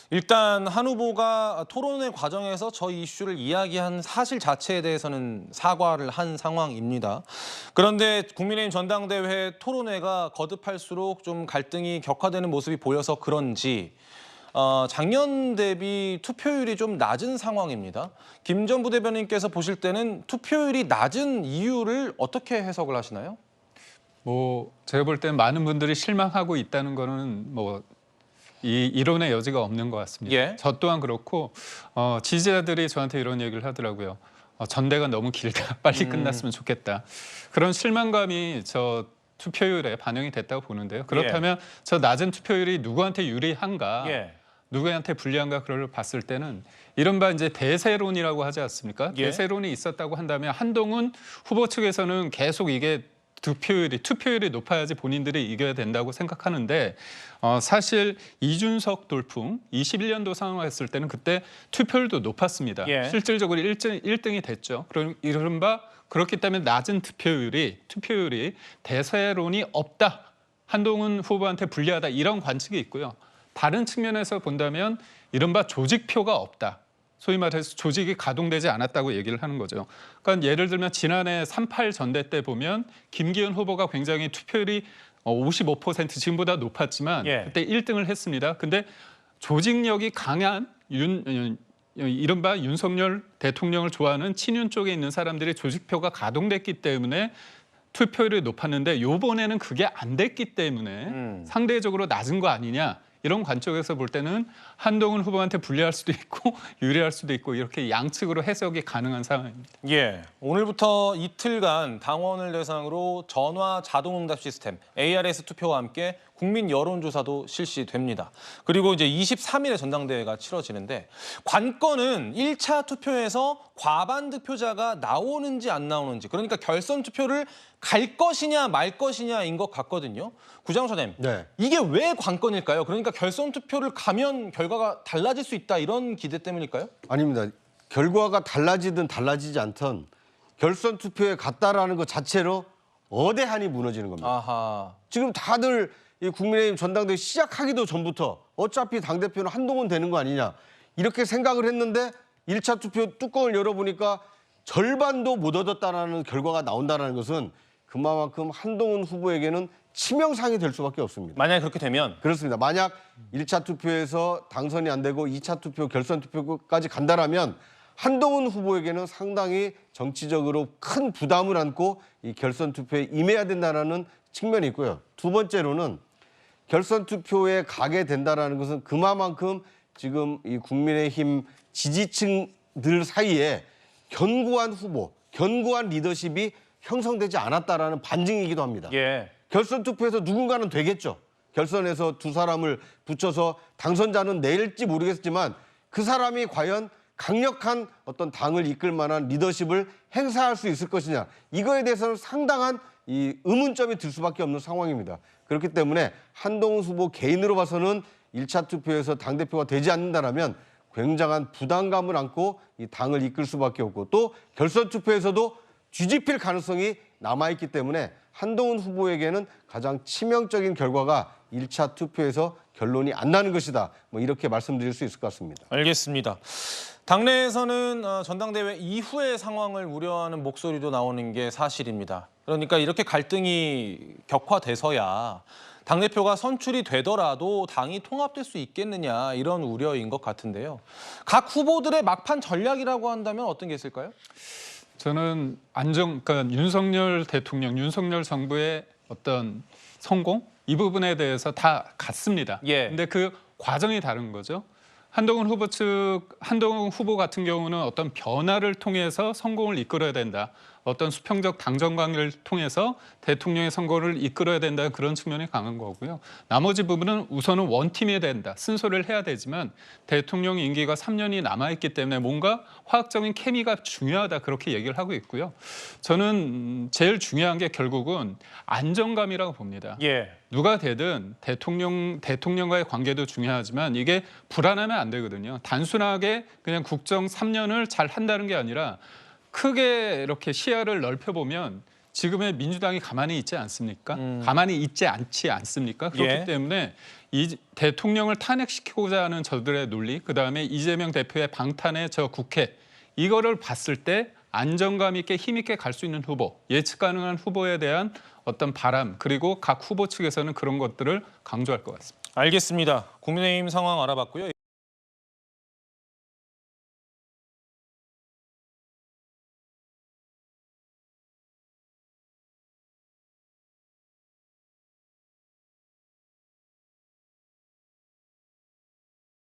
일단 한 후보가 토론회 과정에서 저 이슈를 이야기한 사실 자체에 대해서는 사과를 한 상황입니다. 그런데 국민의힘 전당대회 토론회가 거듭할수록 좀 갈등이 격화되는 모습이 보여서 그런지 작년 대비 투표율이 좀 낮은 상황입니다. 김 전 부대변인께서 보실 때는 투표율이 낮은 이유를 어떻게 해석을 하시나요? 제가 볼 땐 많은 분들이 실망하고 있다는 거는 이 이론의 여지가 없는 것 같습니다. 예. 저 또한 그렇고 지지자들이 저한테 이런 얘기를 하더라고요. 전대가 너무 길다. 빨리 끝났으면 좋겠다. 그런 실망감이 저 투표율에 반영이 됐다고 보는데요. 그렇다면 저 낮은 투표율이 누구한테 유리한가? 예. 누구한테 불리한가 그걸 봤을 때는 이른바 이제 대세론이라고 하지 않습니까? 예. 대세론이 있었다고 한다면 한동훈 후보 측에서는 계속 이게 투표율이 높아야지 본인들이 이겨야 된다고 생각하는데 사실 이준석 돌풍 21년도 상황했을 때는 그때 투표율도 높았습니다. 예. 실질적으로 1등이 됐죠. 그럼 이른바 그렇기 때문에 낮은 투표율이 대세론이 없다. 한동훈 후보한테 불리하다. 이런 관측이 있고요. 다른 측면에서 본다면 이른바 조직표가 없다. 소위 말해서 조직이 가동되지 않았다고 얘기를 하는 거죠. 그러니까 예를 들면 지난해 3.8 전대 때 보면 김기현 후보가 굉장히 투표율이 55% 지금보다 높았지만 그때 1등을 했습니다. 근데 조직력이 강한 이른바 윤석열 대통령을 좋아하는 친윤 쪽에 있는 사람들의 조직표가 가동됐기 때문에 투표율이 높았는데 이번에는 그게 안 됐기 때문에 상대적으로 낮은 거 아니냐. 이런 관점에서 볼 때는 한동훈 후보한테 불리할 수도 있고 유리할 수도 있고 이렇게 양측으로 해석이 가능한 상황입니다. 예, 오늘부터 이틀간 당원을 대상으로 전화 자동응답 시스템 ARS 투표와 함께 국민 여론조사도 실시됩니다. 그리고 이제 23일에 전당대회가 치러지는데 관건은 1차 투표에서 과반 득표자가 나오는지 안 나오는지, 그러니까 결선 투표를 갈 것이냐 말 것이냐인 것 같거든요. 구장호 선생님, 이게 왜 관건일까요? 그러니까 결선 투표를 가면 결과가 달라질 수 있다 이런 기대 때문일까요? 아닙니다. 결과가 달라지든 달라지지 않든 결선 투표에 갔다라는 것 자체로 어대한이 무너지는 겁니다. 아하. 지금 다들 이 국민의힘 전당대회 시작하기도 전부터 어차피 당대표는 한동훈 되는 거 아니냐 이렇게 생각을 했는데 1차 투표 뚜껑을 열어보니까 절반도 못 얻었다라는 결과가 나온다는 것은 그만큼 한동훈 후보에게는 치명상이 될 수밖에 없습니다. 만약에 그렇게 되면? 그렇습니다. 만약 1차 투표에서 당선이 안 되고 2차 투표, 결선 투표까지 간다라면 한동훈 후보에게는 상당히 정치적으로 큰 부담을 안고 이 결선 투표에 임해야 된다는 측면이 있고요. 두 번째로는 결선 투표에 가게 된다는 것은 그만큼 지금 이 국민의힘 지지층들 사이에 견고한 후보, 견고한 리더십이 형성되지 않았다라는 반증이기도 합니다. 예. 결선 투표에서 누군가는 되겠죠. 결선에서 두 사람을 붙여서 당선자는 낼지 모르겠지만 그 사람이 과연 강력한 어떤 당을 이끌 만한 리더십을 행사할 수 있을 것이냐. 이거에 대해서는 상당한 이 의문점이 들 수밖에 없는 상황입니다. 그렇기 때문에 한동훈 후보 개인으로 봐서는 1차 투표에서 당대표가 되지 않는다면 굉장한 부담감을 안고 이 당을 이끌 수밖에 없고 또 결선 투표에서도 뒤집힐 가능성이 남아있기 때문에 한동훈 후보에게는 가장 치명적인 결과가 1차 투표에서 결론이 안 나는 것이다. 이렇게 말씀드릴 수 있을 것 같습니다. 알겠습니다. 당내에서는 전당대회 이후의 상황을 우려하는 목소리도 나오는 게 사실입니다. 그러니까 이렇게 갈등이 격화돼서야 당대표가 선출이 되더라도 당이 통합될 수 있겠느냐 이런 우려인 것 같은데요. 각 후보들의 막판 전략이라고 한다면 어떤 게 있을까요? 저는 그러니까 윤석열 대통령, 윤석열 정부의 어떤 성공 이 부분에 대해서 다 같습니다. 근데 그 과정이 다른 거죠. 한동훈 후보 같은 경우는 어떤 변화를 통해서 성공을 이끌어야 된다. 어떤 수평적 당정 관계를 통해서 대통령의 선거를 이끌어야 된다는 그런 측면이 강한 거고요. 나머지 부분은 우선은 원팀이 된다. 순서를 해야 되지만 대통령 임기가 3년이 남아있기 때문에 뭔가 화학적인 케미가 중요하다. 그렇게 얘기를 하고 있고요. 저는 제일 중요한 게 결국은 안정감이라고 봅니다. 누가 되든 대통령과의 관계도 중요하지만 이게 불안하면 안 되거든요. 단순하게 그냥 국정 3년을 잘 한다는 게 아니라 크게 이렇게 시야를 넓혀보면 지금의 민주당이 가만히 있지 않습니까? 가만히 있지 않지 않습니까? 그렇기 때문에 이 대통령을 탄핵시키고자 하는 저들의 논리, 그다음에 이재명 대표의 방탄의 저 국회, 이거를 봤을 때 안정감 있게 힘 있게 갈 수 있는 후보, 예측 가능한 후보에 대한 어떤 바람, 그리고 각 후보 측에서는 그런 것들을 강조할 것 같습니다. 알겠습니다. 국민의힘 상황 알아봤고요.